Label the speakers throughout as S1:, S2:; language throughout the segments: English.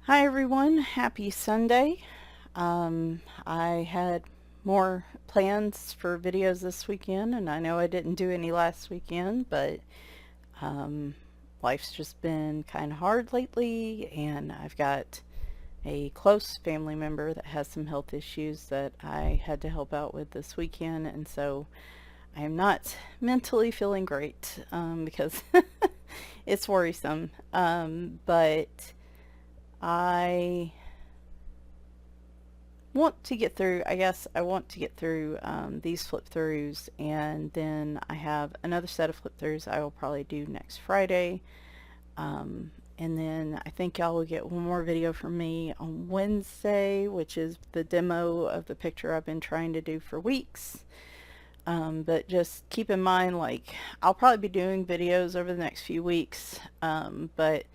S1: Hi everyone, happy Sunday. I had more plans for videos this weekend, and I know I didn't do any last weekend, but um, life's just been kind of hard lately, and I've got a close family member that has some health issues that I had to help out with this weekend, and so I am not mentally feeling great because it's worrisome. But I want to get through, I guess I want to get through these flip throughs, and then I have another set of flip throughs I will probably do next Friday. And then I think y'all will get one more video from me on Wednesday, which is the demo of the picture I've been trying to do for weeks. But just keep in mind, like, I'll probably be doing videos over the next few weeks, but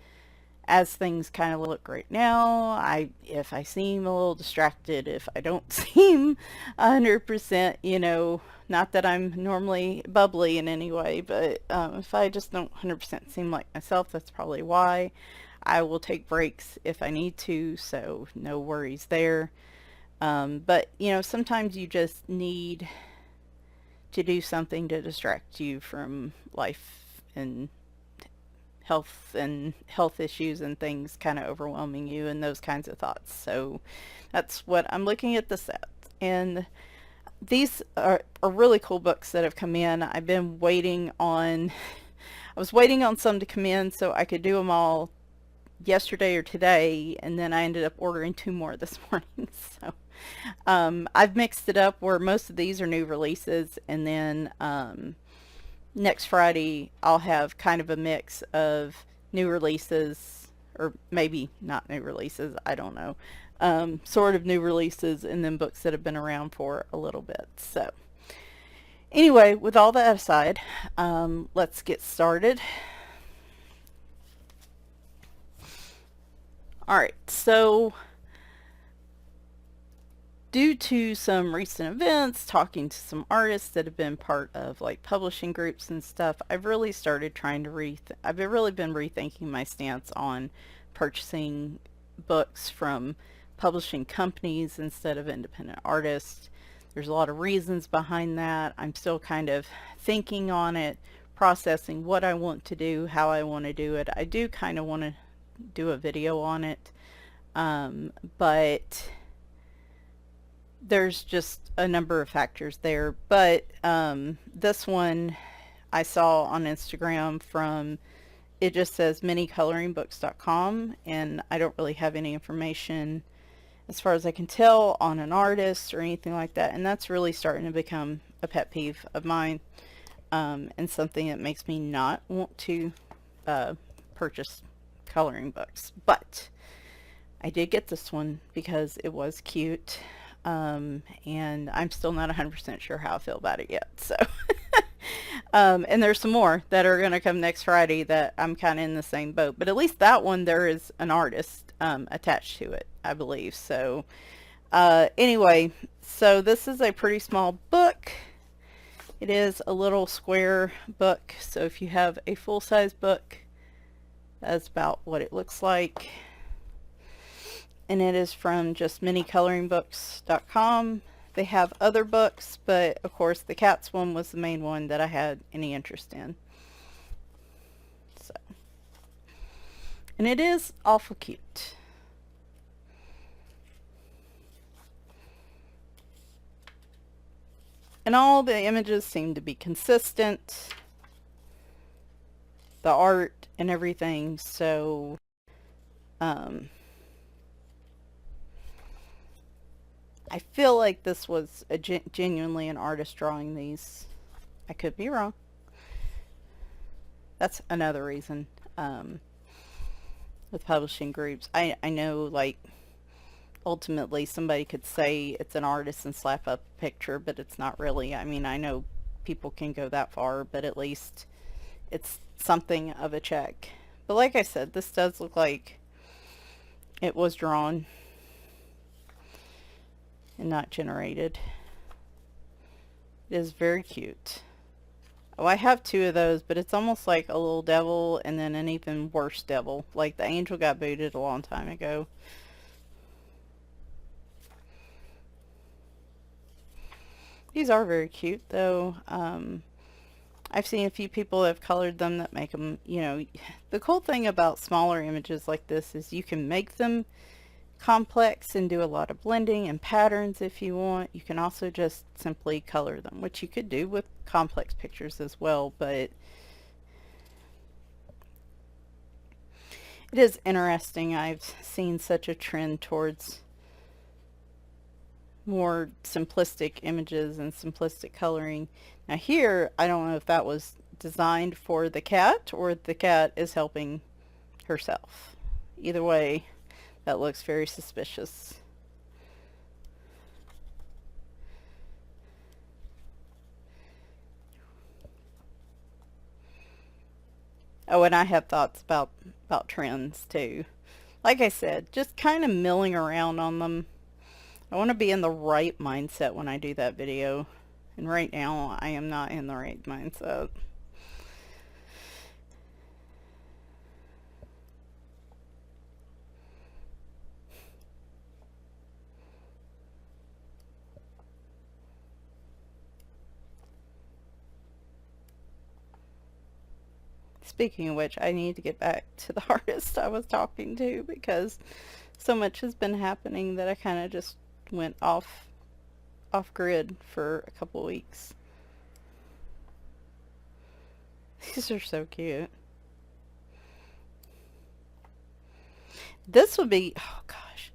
S1: as things kind of look right now, if I seem a little distracted, if I don't seem 100%, not that I'm normally bubbly in any way, but if I just don't 100% seem like myself, that's probably why. I will take breaks if I need to, so no worries there. But sometimes you just need to do something to distract you from life and health issues and things kind of overwhelming you and those kinds of thoughts. So that's what I'm looking at this at. And these are really cool books that have come in. I've been waiting on, I was waiting on some to come in so I could do them all yesterday or today, and then I ended up ordering 2 more this morning. So I've mixed it up where most of these are new releases, and then next Friday I'll have kind of a mix of new releases, or maybe not new releases, I don't know, sort of new releases, and then books that have been around for a little bit. So anyway, with all that aside, let's get started. Alright, so due to some recent events, talking to some artists that have been part of like publishing groups and stuff, I've really started trying to I've really been rethinking my stance on purchasing books from publishing companies instead of independent artists. There's a lot of reasons behind that. I'm still kind of thinking on it, processing what I want to do, how I want to do it. I do kind of want to do a video on it, but there's just a number of factors there. But this one I saw on Instagram from, it just says minicoloringbooks.com, and I don't really have any information as far as I can tell on an artist or anything like that, and that's really starting to become a pet peeve of mine, and something that makes me not want to purchase coloring books. But I did get this one because it was cute, and I'm still not 100% sure how I feel about it yet. So and there's some more that are going to come next Friday that I'm kind of in the same boat, but at least that one there is an artist attached to it, I believe. So anyway, so this is a pretty small book. It is a little square book, so if you have a full-size book, that's about what it looks like. And it is from just minicoloringbooks.com. They have other books, but of course the cats one was the main one that I had any interest in. So, and it is awful cute. And all the images seem to be consistent, the art and everything. So I feel like this was genuinely an artist drawing these. I could be wrong. That's another reason with publishing groups. I know, like, ultimately somebody could say it's an artist and slap up a picture, but it's not really. I mean, I know people can go that far, but at least it's something of a check. But like I said, this does look like it was drawn and not generated. It is very cute. Oh, I have two of those, but it's almost like a little devil and then an even worse devil. Like the angel got booted a long time ago. These are very cute, though. I've seen a few people that have colored them that make them, you know, the cool thing about smaller images like this is you can make them complex and do a lot of blending and patterns if you want. You can also just simply color them, which you could do with complex pictures as well, but it is interesting. I've seen such a trend towards more simplistic images and simplistic coloring. Now here, I don't know if that was designed for the cat or the cat is helping herself. Either way, that looks very suspicious. Oh, and I have thoughts about trends too. Like I said, just kind of milling around on them. I want to be in the right mindset when I do that video. And right now, I am not in the right mindset. Speaking of which, I need to get back to the artist I was talking to because so much has been happening that I kind of just went off grid for a couple weeks. These are so cute. This would be, oh gosh,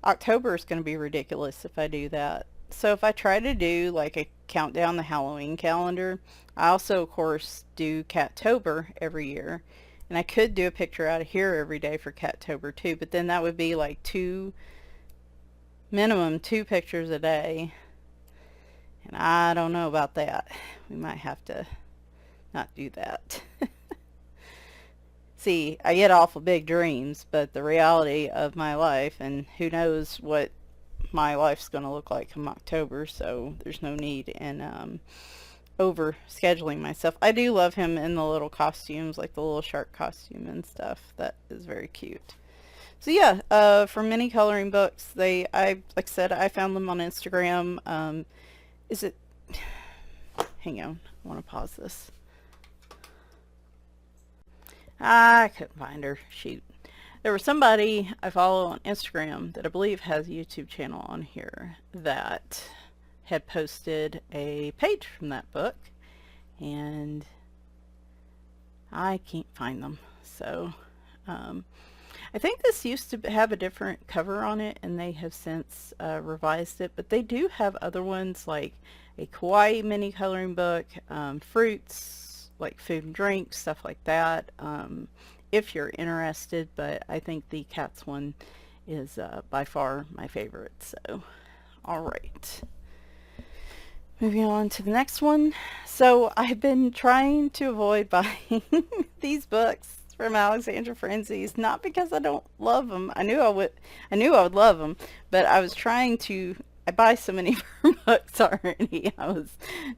S1: October is going to be ridiculous if I do that. So if I try to do like a countdown the Halloween calendar, I also of course do Cattober every year. And I could do a picture out of here every day for Cattober too, but then that would be like minimum two pictures a day. And I don't know about that. We might have to not do that. See, I get awful big dreams, but the reality of my life, and who knows what my life's going to look like come October, so there's no need in over scheduling myself. I do love him in the little costumes, like the little shark costume and stuff. That is very cute. So yeah, for mini coloring books, I like I said, I found them on Instagram. Is it? Hang on, I want to pause this. I couldn't find her. There was somebody I follow on Instagram that I believe has a YouTube channel on here that had posted a page from that book, and I can't find them. So, I think this used to have a different cover on it, and they have since revised it, but they do have other ones like a kawaii mini coloring book, fruits, like food and drink, stuff like that, if you're interested, but I think the cats one is by far my favorite. So, all right. Moving on to the next one. So I've been trying to avoid buying these books from Alexandra Franzese, not because I don't love them. I knew I would love them, but I was trying to, I buy so many of her books already. I was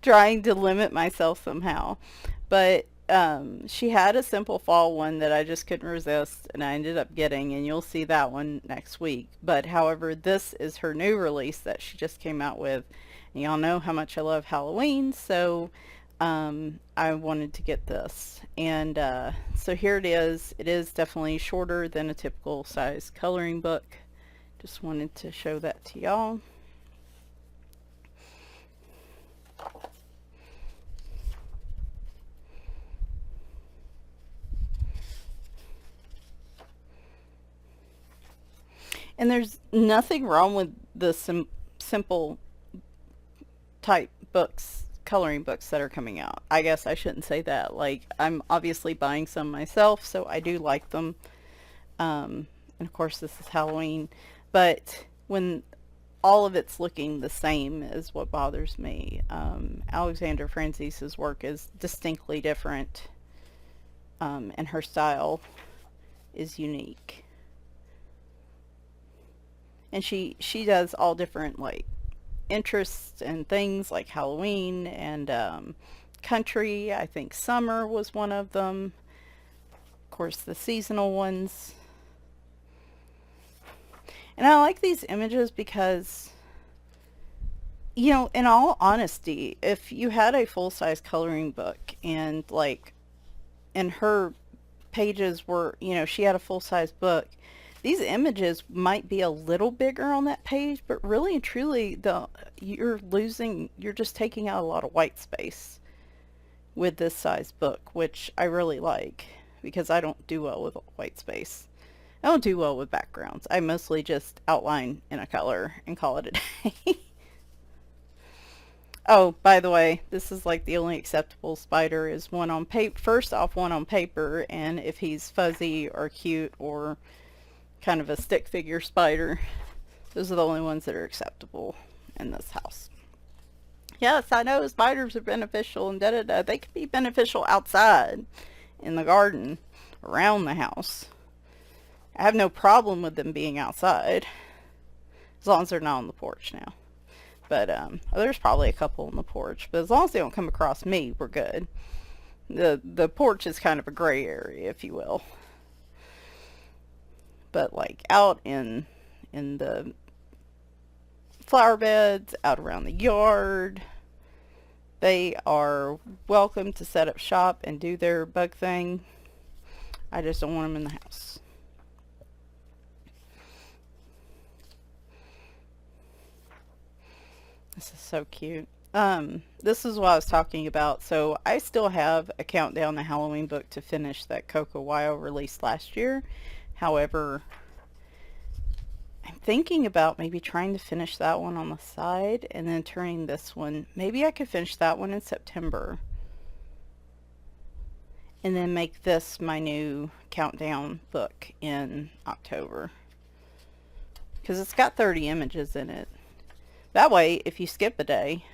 S1: trying to limit myself somehow. But she had a simple fall one that I just couldn't resist, and I ended up getting, and you'll see that one next week. But however, this is her new release that she just came out with. And y'all know how much I love Halloween, so I wanted to get this. And so here it is. It is definitely shorter than a typical size coloring book. Just wanted to show that to y'all. And there's nothing wrong with the simple type books, coloring books that are coming out. I guess I shouldn't say that. Like, I'm obviously buying some myself, so I do like them. And of course, this is Halloween. But when all of it's looking the same is what bothers me. Alexandra Francese's work is distinctly different, and her style is unique. And she does all different like interests and things like Halloween and country. I think summer was one of them. Of course, the seasonal ones. And I like these images because, you know, in all honesty, if you had a full-size coloring book and like, and her pages were, you know, she had a full-size book, these images might be a little bigger on that page, but really and truly, you're just taking out a lot of white space with this size book, which I really like because I don't do well with white space. I don't do well with backgrounds. I mostly just outline in a color and call it a day. Oh, by the way, this is like the only acceptable spider is one on paper. First off, one on paper, and if he's fuzzy or cute or kind of a stick figure spider, those are the only ones that are acceptable in this house. Yes, I know spiders are beneficial and da-da-da. They can be beneficial outside, in the garden, around the house. I have no problem with them being outside, as long as they're not on the porch now. But there's probably a couple on the porch, but as long as they don't come across me, we're good. The porch is kind of a gray area, if you will. But like out in the flower beds, out around the yard, they are welcome to set up shop and do their bug thing. I just don't want them in the house. This is so cute. This is what I was talking about. So I still have a Countdown to Halloween book to finish that Coco Wyo released last year. However, I'm thinking about maybe trying to finish that one on the side and then turning this one. Maybe I could finish that one in September and then make this my new Countdown book in October. Because it's got 30 images in it. That way, if you skip a day,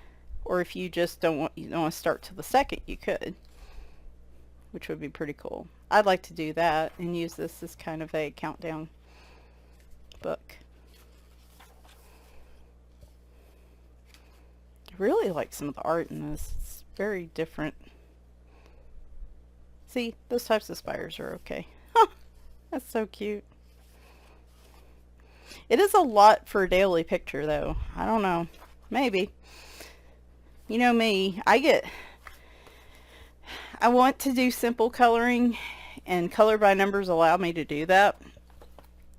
S1: or if you just don't want to start till the second, you could, which would be pretty cool. I'd like to do that and use this as kind of a countdown book. I really like some of the art in this. It's very different. See, those types of spiders are okay. Huh, that's so cute. It is a lot for a daily picture, though. I don't know. Maybe. You know me. I want to do simple coloring, and color by numbers allow me to do that.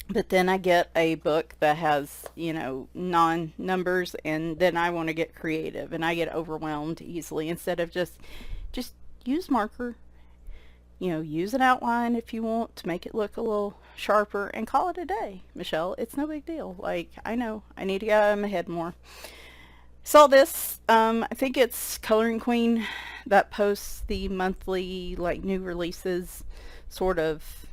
S1: But then I get a book that has, you know, non-numbers, and then I want to get creative, and I get overwhelmed easily. Instead of just use marker. You know, use an outline if you want to make it look a little sharper and call it a day, Michelle. It's no big deal. Like, I know, I need to get out of my head more. Saw this, I think it's Coloring Queen that posts the monthly, like, new releases sort of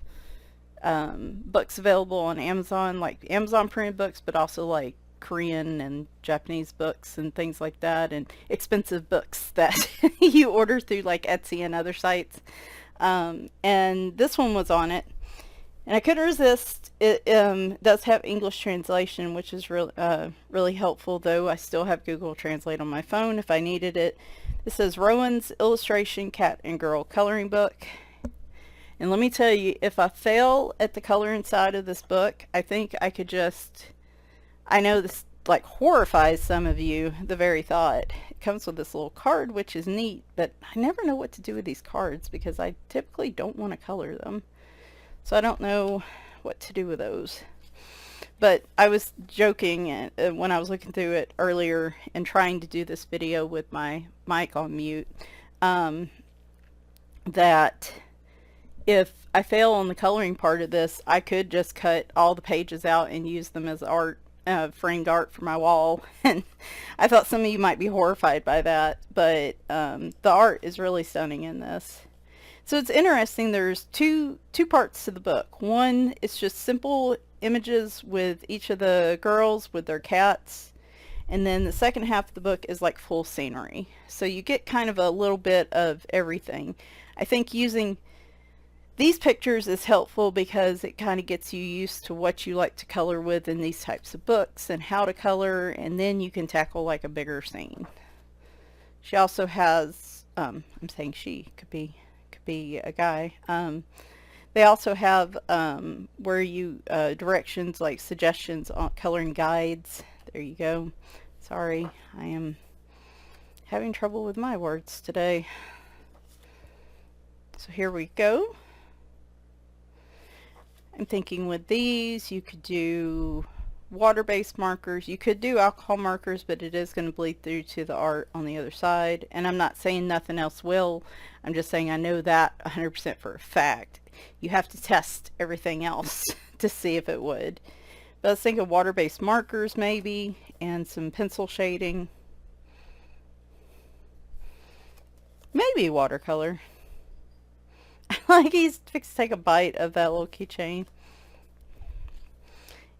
S1: books available on Amazon, like Amazon printed books, but also like Korean and Japanese books and things like that, and expensive books that you order through like Etsy and other sites. And this one was on it, and I couldn't resist. It does have English translation, which is really helpful, though I still have Google Translate on my phone if I needed it. This says Rowon's Illustration Cat and Girl Coloring Book. And let me tell you, if I fail at the coloring side of this book, I think I could just, I know this like horrifies some of you, the very thought. It comes with this little card, which is neat, but I never know what to do with these cards because I typically don't want to color them. So I don't know what to do with those. But I was joking when I was looking through it earlier and trying to do this video with my mic on mute, that if I fail on the coloring part of this, I could just cut all the pages out and use them as art, framed art for my wall. And I thought some of you might be horrified by that, but the art is really stunning in this. So it's interesting, there's two parts to the book. One is just simple images with each of the girls with their cats, and then the second half of the book is like full scenery. So you get kind of a little bit of everything. I think using these pictures is helpful because it kind of gets you used to what you like to color with in these types of books and how to color, and then you can tackle like a bigger scene. She also has I'm saying she, could be a guy. They also have where you directions like suggestions on coloring guides. There you go. Sorry, I am having trouble with my words today. So here we go. I'm thinking with these you could do water-based markers. You could do alcohol markers, but it is going to bleed through to the art on the other side. And I'm not saying nothing else will. I'm just saying I know that 100% for a fact. You have to test everything else to see if it would. But let's think of water-based markers maybe, and some pencil shading. Maybe watercolor. Like he's fixed to take a bite of that little keychain.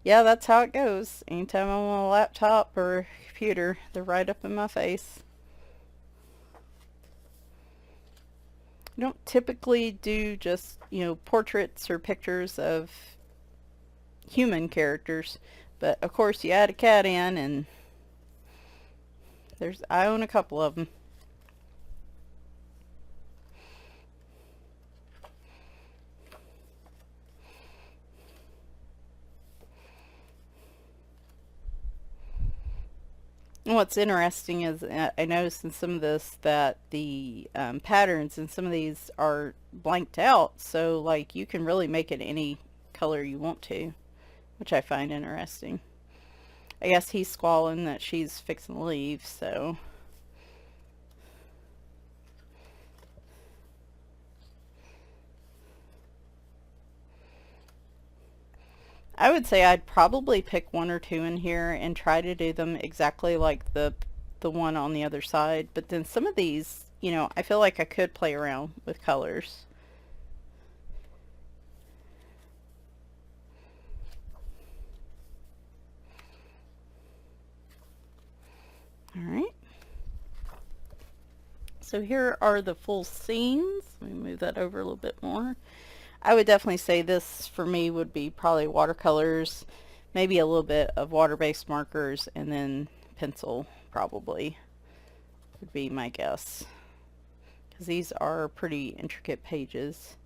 S1: Yeah, that's how it goes. Anytime I'm on a laptop or a computer, they're right up in my face. I don't typically do just, portraits or pictures of human characters, but of course you add a cat in and I own a couple of them. And what's interesting is I noticed in some of this that the patterns in some of these are blanked out, so like you can really make it any color you want to, which I find interesting. I guess he's squalling that she's fixing to leave, so. I would say I'd probably pick one or two in here and try to do them exactly like the one on the other side. But then some of these, I feel like I could play around with colors. All right. So here are the full scenes. Let me move that over a little bit more. I would definitely say this for me would be probably watercolors, maybe a little bit of water-based markers, and then pencil probably would be my guess, because these are pretty intricate pages.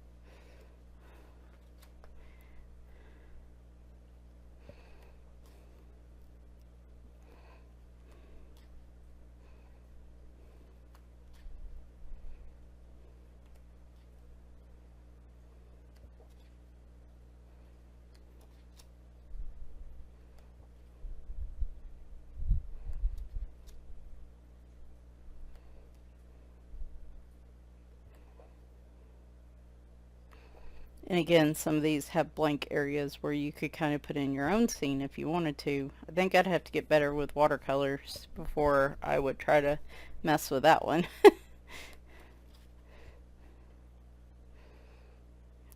S1: And again, some of these have blank areas where you could kind of put in your own scene if you wanted to. I think I'd have to get better with watercolors before I would try to mess with that one. It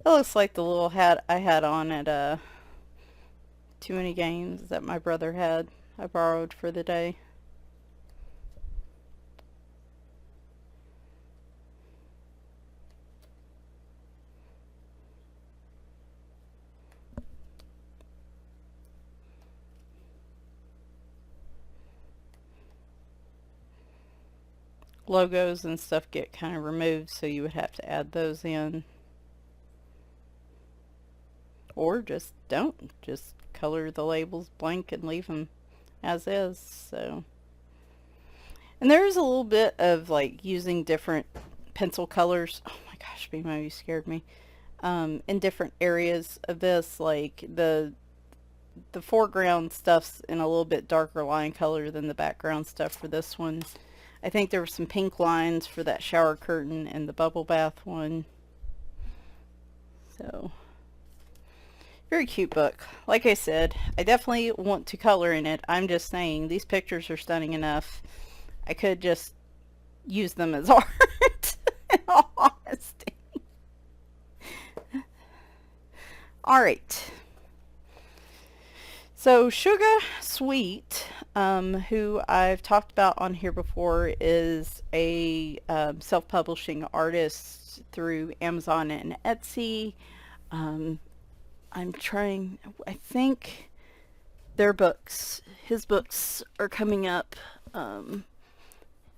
S1: looks like the little hat I had on at Too Many Games that my brother had. I borrowed for the day. Logos and stuff get kind of removed, so you would have to add those in. Or just don't. Just color the labels blank and leave them as is. So, and there's a little bit of like using different pencil colors. Oh my gosh, BMO, you scared me. In different areas of this, like the foreground stuff's in a little bit darker line color than the background stuff for this one. I think there were some pink lines for that shower curtain and the bubble bath one. So, very cute book. Like I said, I definitely want to color in it. I'm just saying, these pictures are stunning enough. I could just use them as art, in all honesty. Alright. So Sugah Sweet, who I've talked about on here before, is a self-publishing artist through Amazon and Etsy. I think his books are coming up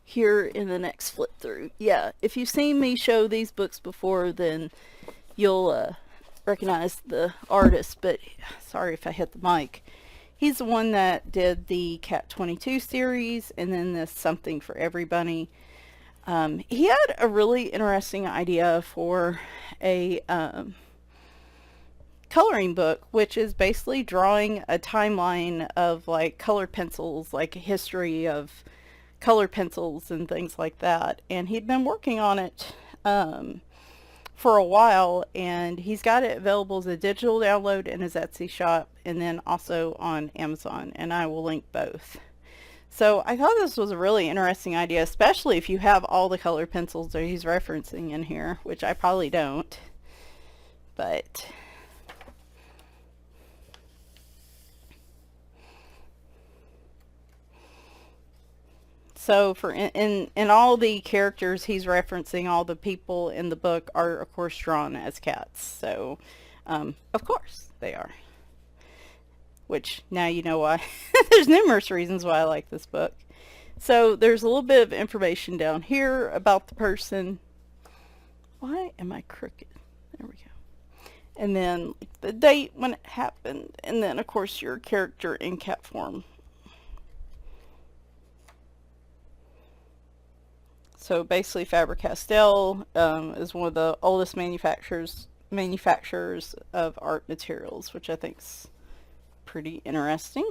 S1: here in the next flip through. Yeah, if you've seen me show these books before, then you'll recognize the artist, but sorry if I hit the mic. He's the one that did the Cat 22 series and then this Something for Every Bunny. He had a really interesting idea for a coloring book, which is basically drawing a timeline of like colored pencils, like a history of colored pencils and things like that. And he'd been working on it for a while, and he's got it available as a digital download in his Etsy shop and then also on Amazon, and I will link both. So I thought this was a really interesting idea, especially if you have all the colored pencils that he's referencing in here, which I probably don't. But so for in all the characters he's referencing, all the people in the book are of course drawn as cats. So of course they are. Which now you know why. There's numerous reasons why I like this book. So there's a little bit of information down here about the person. Why am I crooked? There we go. And then the date when it happened, and then of course your character in cat form. So basically Faber-Castell is one of the oldest manufacturers of art materials, which I think's pretty interesting.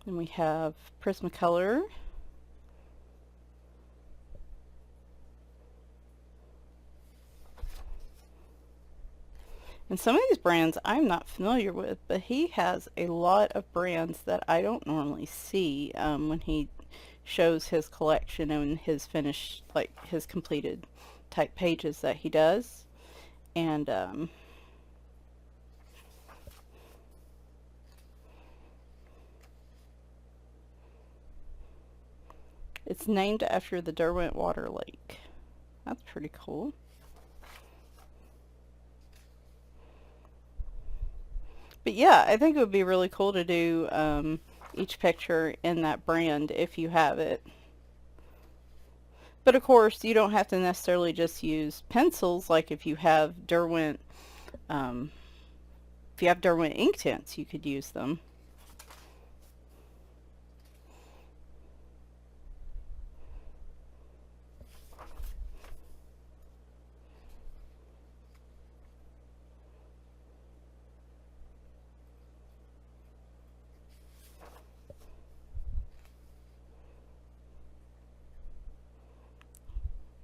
S1: And we have Prismacolor. And some of these brands I'm not familiar with, but he has a lot of brands that I don't normally see when he shows his collection and his finished, like his completed type pages that he does. And it's named after the Derwent Water Lake. That's pretty cool. But yeah, I think it would be really cool to do each picture in that brand if you have it. But of course, you don't have to necessarily just use pencils. Like if you have Derwent ink tints, you could use them.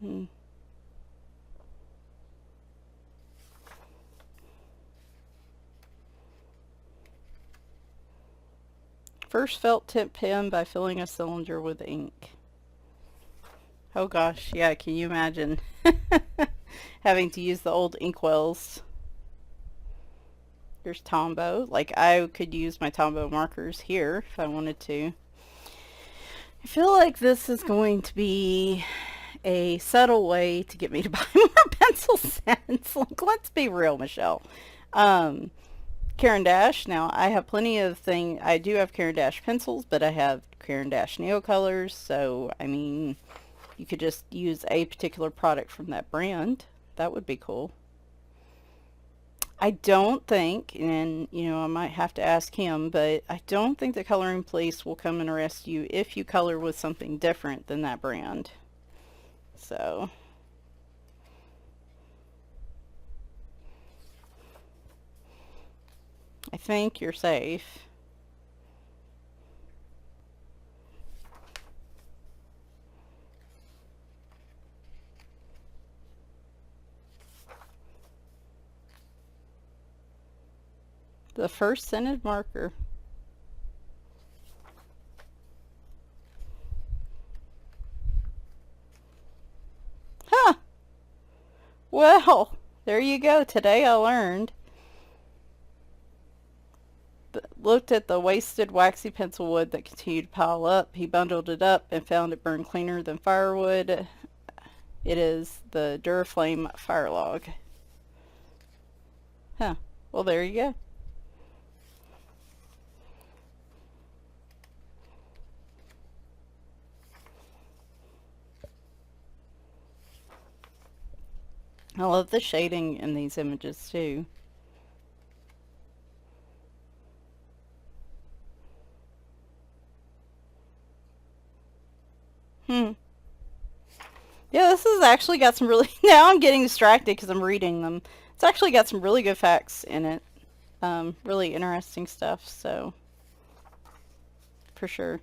S1: Hmm. First felt tip pen by filling a cylinder with ink. Oh gosh, yeah, can you imagine having to use the old inkwells? There's Tombow. Like, I could use my Tombow markers here if I wanted to. I feel like this is going to be a subtle way to get me to buy more pencil sets. Like, let's be real, Michelle. Caran d'Ache. Now, I have plenty of things. I do have Caran d'Ache pencils, but I have Caran d'Ache Neocolors. So, I mean, you could just use a particular product from that brand. That would be cool. I don't think, and you know, I might have to ask him, but I don't think the coloring police will come and arrest you if you color with something different than that brand. So, I think you're safe. The first scented marker. Huh. Well, there you go. Today I learned. Looked at the wasted waxy pencil wood that continued to pile up. He bundled it up and found it burned cleaner than firewood. It is the Duraflame Firelog. Huh. Well, there you go. I love the shading in these images too. Hmm. Yeah, this has actually got some really. Now I'm getting distracted because I'm reading them. It's actually got some really good facts in it. Really interesting stuff. So for sure.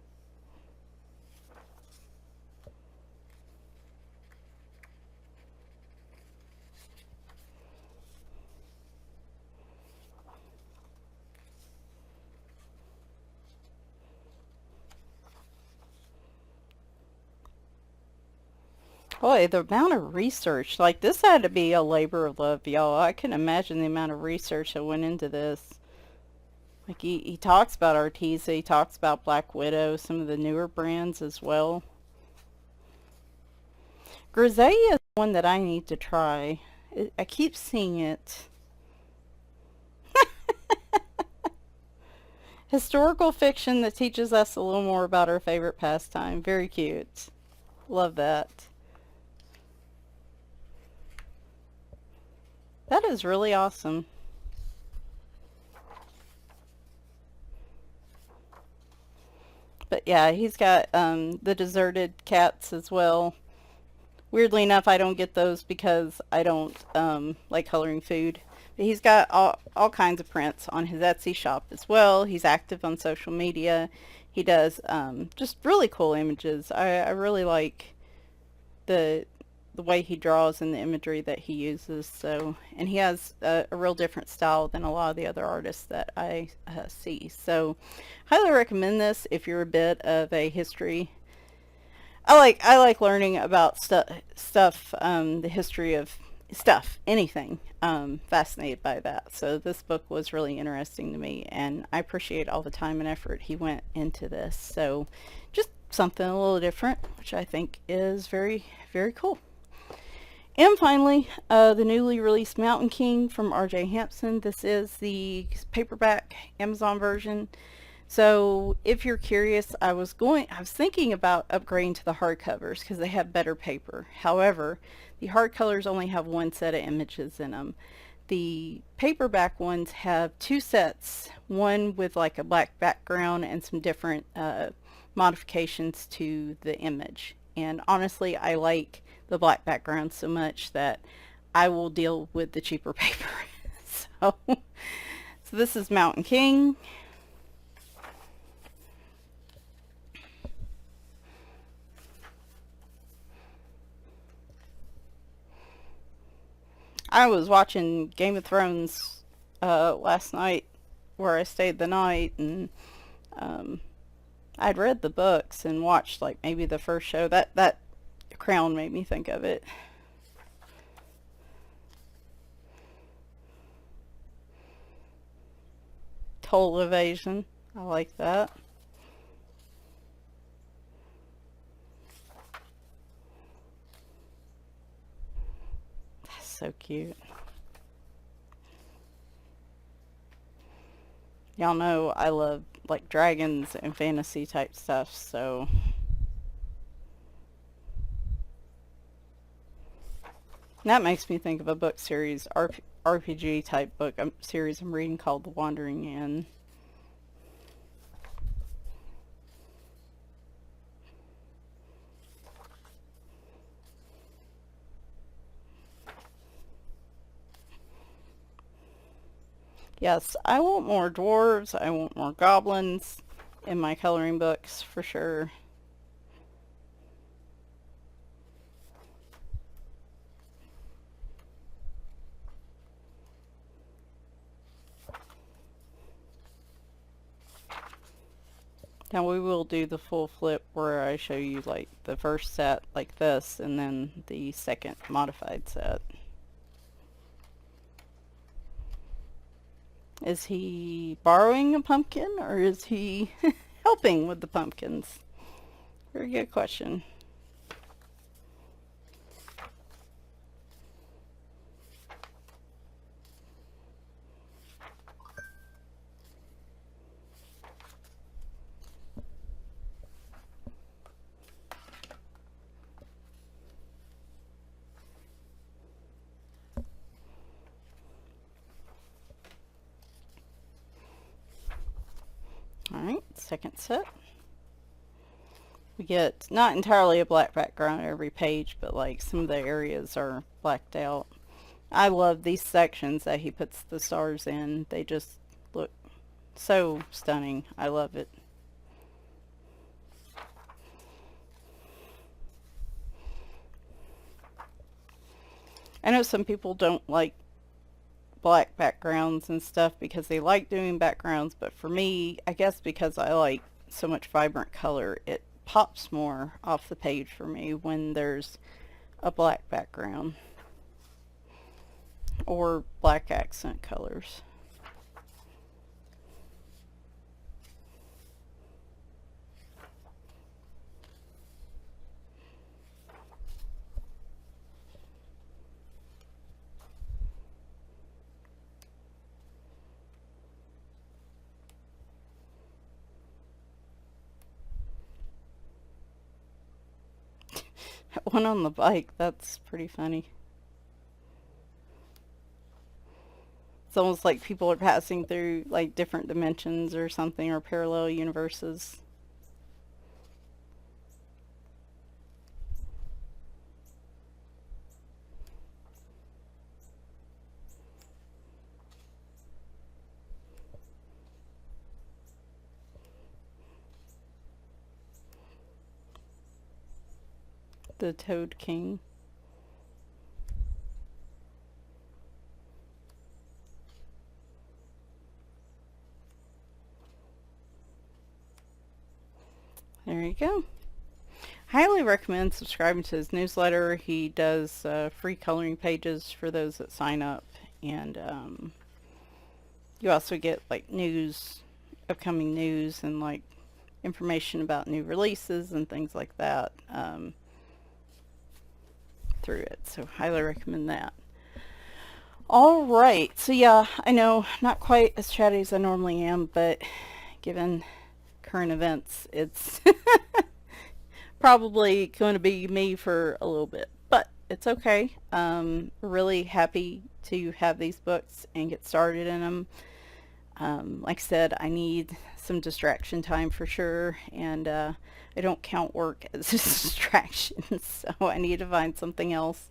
S1: Boy, the amount of research, like this had to be a labor of love, y'all. I can imagine the amount of research that went into this. Like he talks about Arteza, he talks about Black Widow, some of the newer brands as well. Griseia is one that I need to try. I keep seeing it. Historical fiction that teaches us a little more about our favorite pastime. Very cute. Love that. That is really awesome. But yeah, he's got the deserted cats as well. Weirdly enough, I don't get those because I don't like coloring food. But he's got all kinds of prints on his Etsy shop as well. He's active on social media. He does just really cool images. I really like the the way he draws and the imagery that he uses. So, and he has a real different style than a lot of the other artists that I see. So, highly recommend this if you're a bit of a history. I like learning about stuff, the history of stuff, anything. Fascinated by that. So this book was really interesting to me, and I appreciate all the time and effort he went into this. So, just something a little different, which I think is very, very cool. And finally, the newly released Mountain King from R.J. Hampson. This is the paperback Amazon version. So if you're curious, I was thinking about upgrading to the hardcovers because they have better paper. However, the hardcovers only have one set of images in them. The paperback ones have two sets, one with like a black background and some different modifications to the image. And honestly, I like the black background so much that I will deal with the cheaper paper. So this is Mountain King. I was watching Game of Thrones last night, where I stayed the night, and um, I'd read the books and watched like maybe the first show. That Crown made me think of it. Toll evasion. I like that. That's so cute. Y'all know I love like dragons and fantasy type stuff, so that makes me think of a book series, RPG type book series I'm reading called The Wandering Inn. Yes, I want more dwarves. I want more goblins in my coloring books for sure. Now we will do the full flip where I show you like the first set like this and then the second modified set. Is he borrowing a pumpkin or is he helping with the pumpkins? Very good question. second set. We get not entirely a black background every page, but like some of the areas are blacked out. I love these sections that he puts the stars in. They just look so stunning. I love it. I know some people don't like black backgrounds and stuff because they like doing backgrounds, but for me, I guess because I like so much vibrant color, it pops more off the page for me when there's a black background or black accent colors. One on the bike, that's pretty funny. It's almost like people are passing through like different dimensions or something, or parallel universes. The Toad King. There you go. Highly recommend subscribing to his newsletter. He does free coloring pages for those that sign up, and you also get like news, upcoming news, and like information about new releases and things like that through it. So highly recommend that. All right, so yeah, I know not quite as chatty as I normally am, but given current events, it's probably going to be me for a little bit, but it's okay. Really happy to have these books and get started in them. Like I said, I need some distraction time for sure, and I don't count work as a distraction, so I need to find something else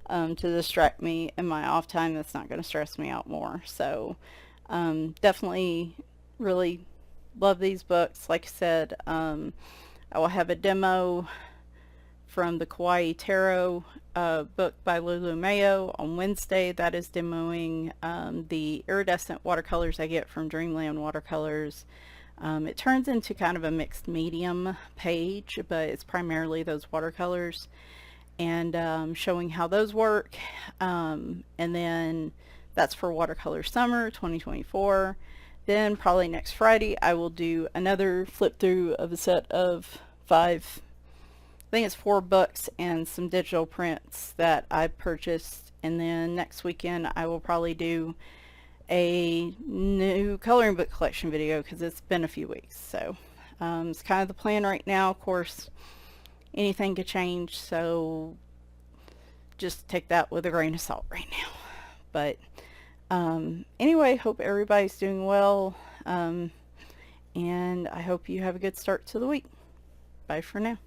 S1: to distract me in my off time that's not going to stress me out more. So definitely really love these books. Like I said, I will have a demo from the Kawaii Tarot book by Lulu Mayo on Wednesday. That is demoing the iridescent watercolors I get from Dreamland Watercolors. It turns into kind of a mixed medium page, but it's primarily those watercolors, and showing how those work. And then that's for Watercolor Summer 2024. Then probably next Friday I will do another flip through of a set of 5, I think it's 4 books and some digital prints that I purchased. And then next weekend I will probably do a new coloring book collection video because it's been a few weeks. So it's kind of the plan right now. Of course, anything could change, so just take that with a grain of salt right now. But anyway, hope everybody's doing well, and I hope you have a good start to the week. Bye for now.